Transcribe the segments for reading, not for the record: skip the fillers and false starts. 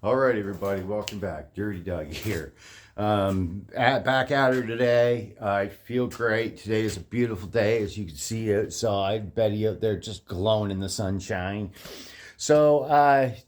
All right, everybody, welcome back. Dirty Doug here. Back at her today. I feel great. Today is a beautiful day, as you can see outside. Betty out there just glowing in the sunshine. So I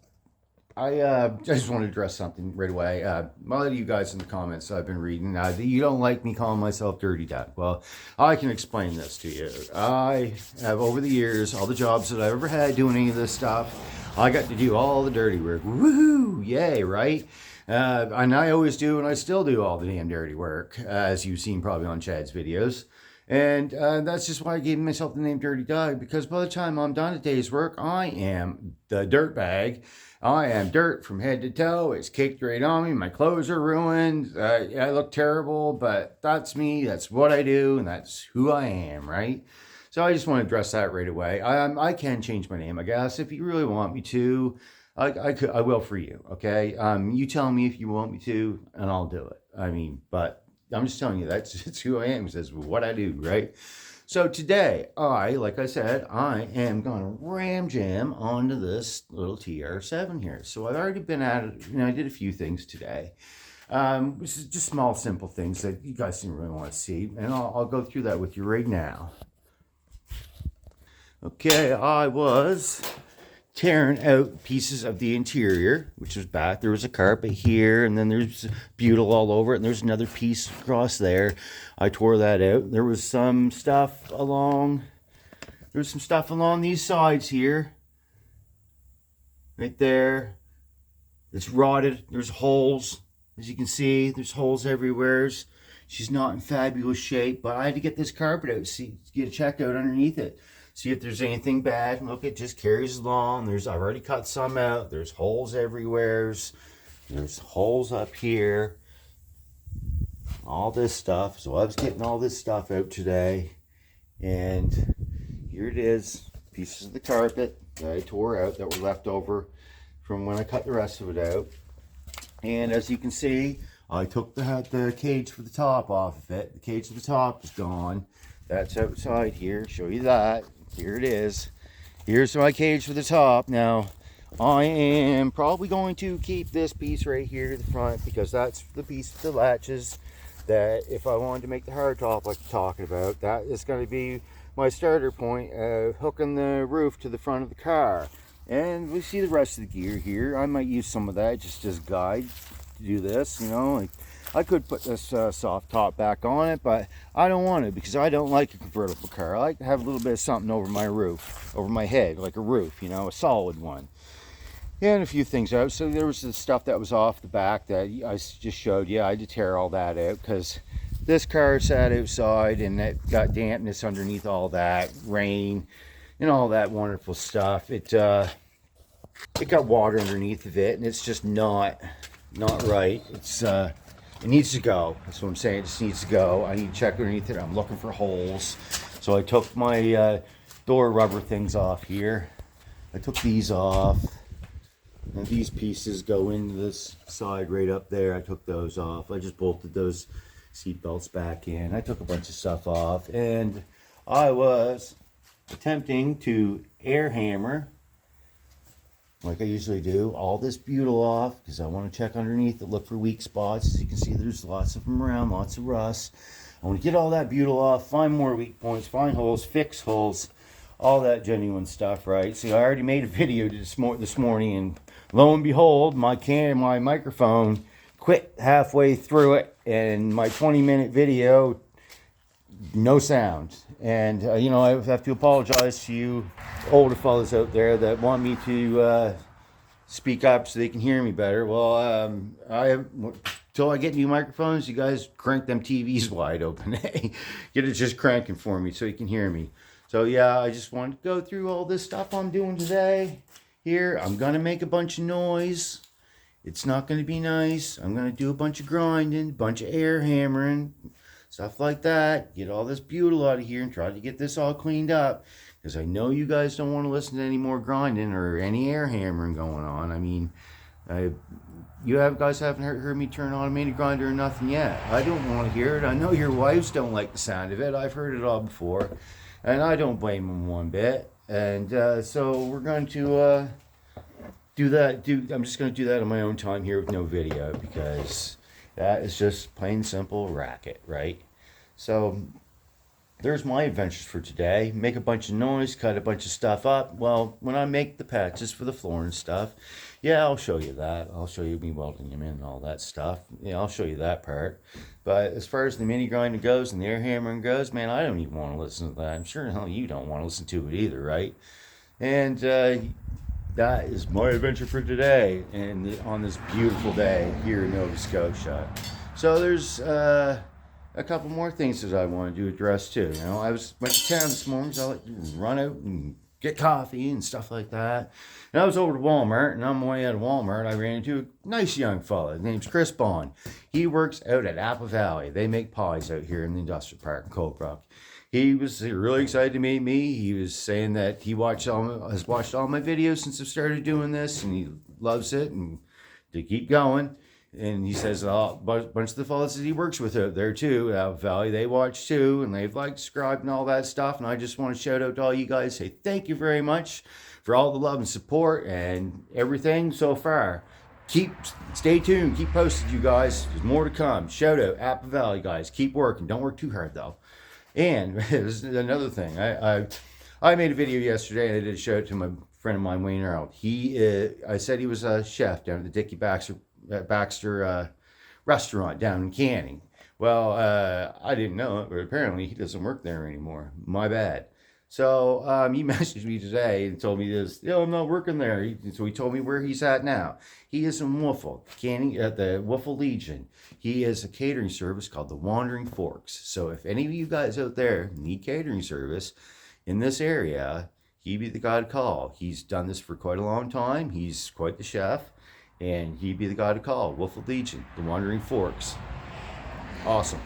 just want to address something right away. A lot of you guys in the comments I've been reading, you don't like me calling myself Dirty Doug. Well, I can explain this to you. I have, over the years, all the jobs that I've ever had doing any of this stuff, I got to do all the dirty work. Woohoo! Yay, right? And I always do, and I still do all the damn dirty work, as you've seen probably on Chad's videos. And that's just why I gave myself the name Dirty Doug, because by the time I'm done a day's work, I am the dirt bag. I am dirt from head to toe. It's caked right on me. My clothes are ruined. I look terrible, but that's me. That's what I do, and that's who I am, right? So I just want to address that right away. I can change my name, I guess, if you really want me to. I will for you, okay? You tell me if you want me to, and I'll do it. I mean, but I'm just telling you, it's who I am. That's what I do, right? So today, like I said, I am going to ram jam onto this little TR7 here. So I've already been at it. I did a few things today. This is just small, simple things that you guys didn't really want to see. And I'll go through that with you right now. Okay, I was tearing out pieces of the interior, which was back. There was a carpet here, and then there's butyl all over it, and there's another piece across there. I tore that out. There was some stuff along these sides here. Right there. It's rotted. There's holes. As you can see, there's holes everywhere. She's not in fabulous shape, but I had to get this carpet out, get it checked out underneath it. See if there's anything bad. Look, it just carries along. I've already cut some out. There's holes everywhere. There's holes up here. All this stuff. So I was getting all this stuff out today. And here it is. Pieces of the carpet that I tore out that were left over from when I cut the rest of it out. And as you can see, I took the cage for the top off of it. The cage for the top is gone. That's outside here. Show you that. Here it is. Here's my cage for the top. Now, I am probably going to keep this piece right here at the front, because that's the piece with the latches that if I wanted to make the hard top like you're talking about, that is going to be my starter point of hooking the roof to the front of the car. And we see the rest of the gear here. I might use some of that just as guide to do this, like I could put this soft top back on it, but I don't want it because I don't like a convertible car. I like to have a little bit of something over my roof, over my head, like a roof, a solid one. And a few things out. So there was the stuff that was off the back that I just showed you. I had to tear all that out because this car sat outside and it got dampness underneath all that, rain, and all that wonderful stuff. It got water underneath of it, and it's just not right. It needs to go. That's what I'm saying. It just needs to go. I need to check underneath it. I'm looking for holes. So I took my door rubber things off here. I took these off. And these pieces go into this side right up there. I took those off. I just bolted those seat belts back in. I took a bunch of stuff off. And I was attempting to air hammer, like I usually do, all this butyl off, because I want to check underneath it, look for weak spots. As you can see, there's lots of them around, lots of rust. I want to get all that butyl off, find more weak points, find holes, fix holes, all that genuine stuff, right? See, I already made a video this morning, and lo and behold, my microphone quit halfway through it, and my 20-minute video, no sound. And I have to apologize to you older fellas out there that want me to speak up so they can hear me better. Well, till I get new microphones, you guys crank them TVs wide open. Get it just cranking for me so you can hear me. So yeah, I just wanted to go through all this stuff I'm doing today. Here, I'm gonna make a bunch of noise. It's not gonna be nice. I'm gonna do a bunch of grinding, a bunch of air hammering, stuff like that. Get all this butyl out of here and try to get this all cleaned up, because I know you guys don't want to listen to any more grinding or any air hammering going on. I mean, guys haven't heard me turn automated grinder or nothing yet. I don't want to hear it. I know your wives don't like the sound of it. I've heard it all before, and I don't blame them one bit. And so we're going to I'm just going to do that on my own time here with no video, because that is just plain simple racket, right? So there's my adventures for today. Make a bunch of noise, cut a bunch of stuff up. Well, when I make the patches for the floor and stuff, yeah, I'll show you that. I'll show you me welding them in and all that stuff. Yeah, I'll show you that part. But as far as the mini grinder goes and the air hammering goes, man, I don't even want to listen to that. I'm sure hell you don't want to listen to it either, right? And that is my adventure for today, and on this beautiful day here in Nova Scotia. So there's a couple more things that I wanted to address too. You know, went to town this morning, so I like to run out and get coffee and stuff like that. And I was over to Walmart, and on my way out of Walmart, I ran into a nice young fella. His name's Chris Bond. He works out at Apple Valley. They make pies out here in the industrial park in Coldbrook. He was really excited to meet me. He was saying that he has watched all my videos since I started doing this, and he loves it, and to keep going. And he says a bunch of the fellas that he works with out there too, out Valley, they watch too, and they've liked, subscribed, and all that stuff. And I just want to shout out to all you guys, say thank you very much for all the love and support and everything so far. Stay tuned, keep posted, you guys. There's more to come. Shout out Apple Valley, guys. Keep working. Don't work too hard though. And this is another thing. I made a video yesterday, and I did a shout out to my friend of mine, Wayne Earl. I said he was a chef down at the Dickie Baxter restaurant down in Canning. Well, I didn't know it, but apparently he doesn't work there anymore. My bad. So he messaged me today and told me this. I'm not working there. So he told me where he's at now. He is in Woofle, Canning, at the Woofle Legion. He is a catering service called the Wandering Forks. So if any of you guys out there need catering service in this area, he'd be the guy to call. He's done this for quite a long time. He's quite the chef, and he'd be the guy to call. Woofle Legion, the Wandering Forks. Awesome.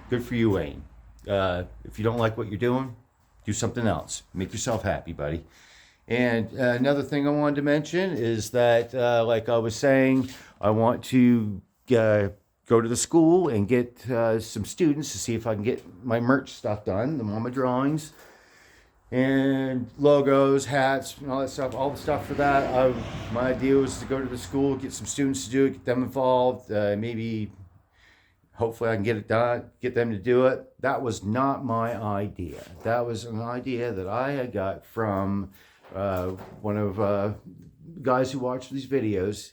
Good for you, Wayne. If you don't like what you're doing, do something else. Make yourself happy, buddy. And another thing I wanted to mention is that, like I was saying, I want to go to the school and get some students to see if I can get my merch stuff done, all my drawings and logos, hats, and all that stuff, all the stuff for that. My idea was to go to the school, get some students to do it, get them involved, maybe hopefully I can get it done, get them to do it. That was not my idea. That was an idea that I had got from one of guys who watched these videos.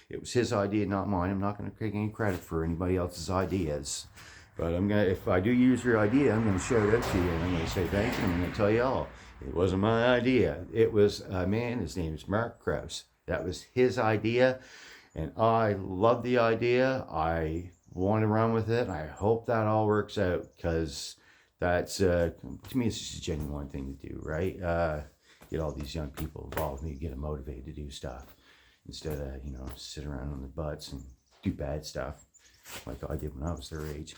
It was his idea, not mine. I'm not going to take any credit for anybody else's ideas. But if I do use your idea, I'm going to show it out to you, and I'm going to say thank you, and I'm going to tell you all. It wasn't my idea. It was a man, his name is Mark Krause. That was his idea, and I love the idea. I want to run with it. I hope that all works out, because that's, to me, it's just a genuine thing to do, right? Get all these young people involved, and get them motivated to do stuff instead of, sit around on their butts and do bad stuff like I did when I was their age.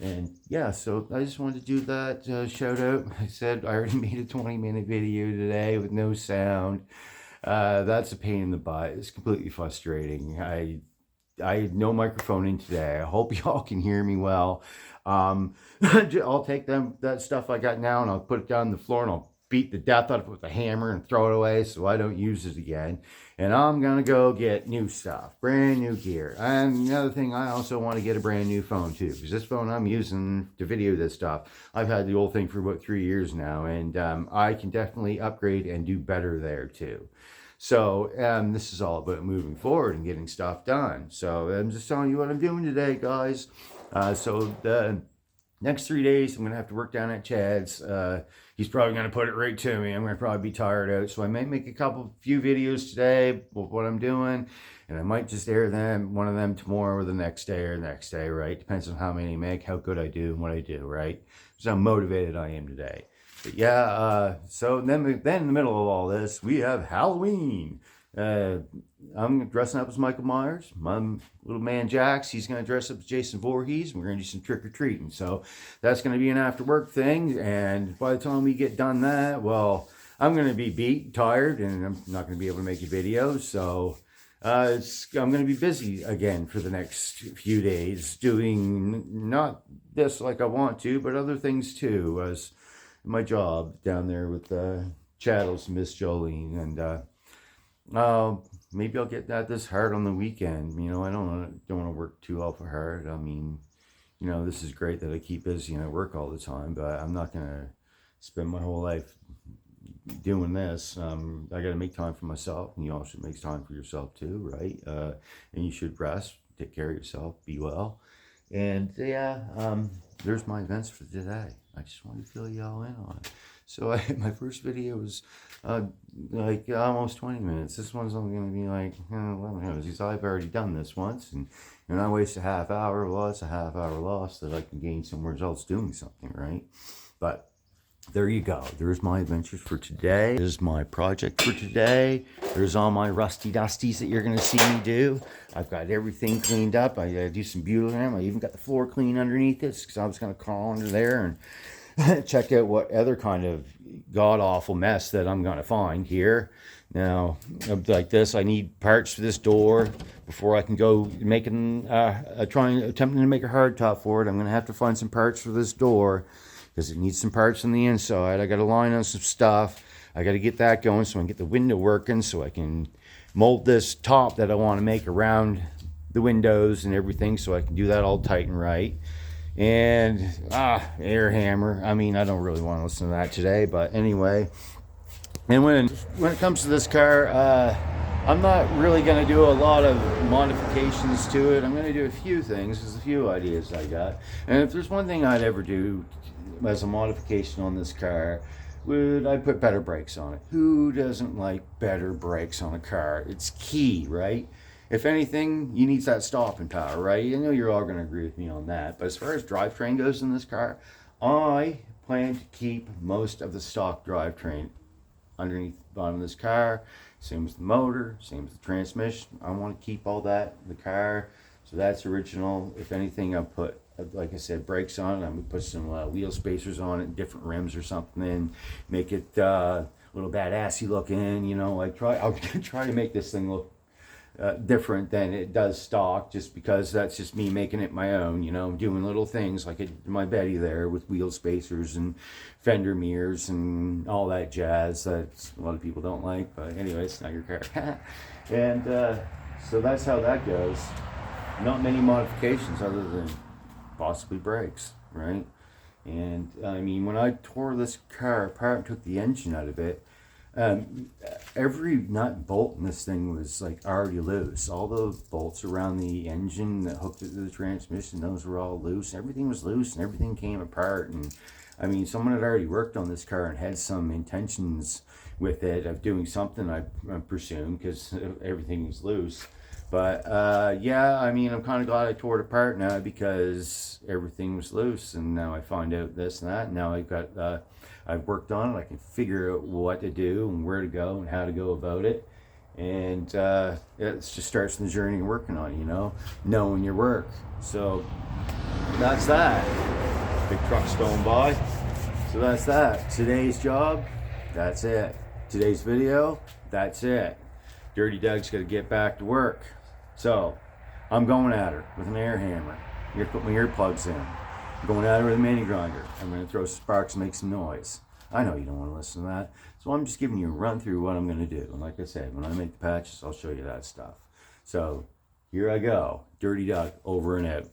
And yeah, so I just wanted to do that shout out. I said I already made a 20-minute video today with no sound. That's a pain in the butt. It's completely frustrating. I had no microphone in today. I hope y'all can hear me well. I'll take that stuff I got now, and I'll put it down on the floor, and I'll beat the death out of it with a hammer and throw it away so I don't use it again. And I'm going to go get new stuff, brand new gear. And the other thing, I also want to get a brand new phone too, because this phone I'm using to video this stuff, I've had the old thing for about 3 years now, and I can definitely upgrade and do better there too. So this is all about moving forward and getting stuff done. So I'm just telling you what I'm doing today, guys. So the next 3 days, I'm going to have to work down at Chad's. He's probably going to put it right to me. I'm going to probably be tired out. So I might make a few videos today with what I'm doing. And I might just air one of them tomorrow or the next day, right? Depends on how many I make, how good I do, and what I do, right? So how motivated I am today. But yeah, so then in the middle of all this, we have Halloween. I'm dressing up as Michael Myers. My little man Jax, he's going to dress up as Jason Voorhees, and we're going to do some trick-or-treating. So that's going to be an after-work thing, and by the time we get done that, well, I'm going to be beat, tired, and I'm not going to be able to make a video. So I'm going to be busy again for the next few days, doing not this like I want to, but other things too, as my job down there with Chattels, Miss Jolene, and Uh, Maybe I'll get that this hard on the weekend. You know, I don't want to work too awful hard. I mean, you know, this is great that I keep busy and I work all the time, but I'm not gonna spend my whole life doing this. I got to make time for myself, and you all should make time for yourself too, right? And you should rest, take care of yourself, be well, and yeah. There's my events for today. I just wanted to fill you all in on it. So my first video was like almost 20 minutes. This one's only going to be like 11 minutes because I've already done this once, and I waste a half hour. Well, it's a half hour loss that I can gain somewhere else doing something, right? But there you go. There's my adventures for today. There's my project for today. There's all my rusty dusties that you're going to see me do. I've got everything cleaned up. I got to do some beauty. I even got the floor clean underneath this because I was going to crawl under there and check out what other kind of god-awful mess that I'm going to find here. Now, like this, I need parts for this door before I can go making, attempting to make a hardtop for it. I'm going to have to find some parts for this door, because it needs some parts on the inside. I got to line on some stuff. I got to get that going so I can get the window working, so I can mold this top that I want to make around the windows and everything, so I can do that all tight and right. And air hammer. I mean, I don't really want to listen to that today, but anyway. And when it comes to this car, I'm not really going to do a lot of modifications to it. I'm going to do a few things. There's a few ideas I got. And if there's one thing I'd ever do as a modification on this car, would I put better brakes on it? Who doesn't like better brakes on a car? It's key, right? If anything, you need that stopping power, right? I know you're all going to agree with me on that. But as far as drivetrain goes in this car, I plan to keep most of the stock drivetrain underneath the bottom of this car. Same as the motor, same as the transmission. I want to keep all that in the car. So that's original. If anything, I'll put, like I said, brakes on it. I'm going to put some wheel spacers on it, different rims or something, make it a little badassy looking. You know, I'll try to make this thing look different than it does stock, just because that's just me making it my own, you know, doing little things like my Betty there with wheel spacers and fender mirrors and all that jazz that a lot of people don't like, but anyway, it's not your car. And so that's how that goes. Not many modifications other than possibly brakes, right? And I mean, when I tore this car apart and took the engine out of it, every nut and bolt in this thing was like already loose. All the bolts around the engine that hooked it to the transmission, those were all loose. Everything was loose and everything came apart. And I mean, someone had already worked on this car and had some intentions with it of doing something, I presume, because everything was loose. But yeah, I mean, I'm kind of glad I tore it apart now, because everything was loose, and now I find out this and that. And now I've worked on it. I can figure out what to do and where to go and how to go about it. And it just starts the journey of working on it, you know, knowing your work. So that's that. Big truck's going by. So that's that. Today's job, that's it. Today's video, that's it. Dirty Doug's got to get back to work. So I'm going at her with an air hammer. I'm going to put my earplugs in. I'm going at her with a mini grinder. I'm going to throw sparks and make some noise. I know you don't want to listen to that. So I'm just giving you a run through what I'm going to do. And like I said, when I make the patches, I'll show you that stuff. So here I go. Dirty Doug, over and out.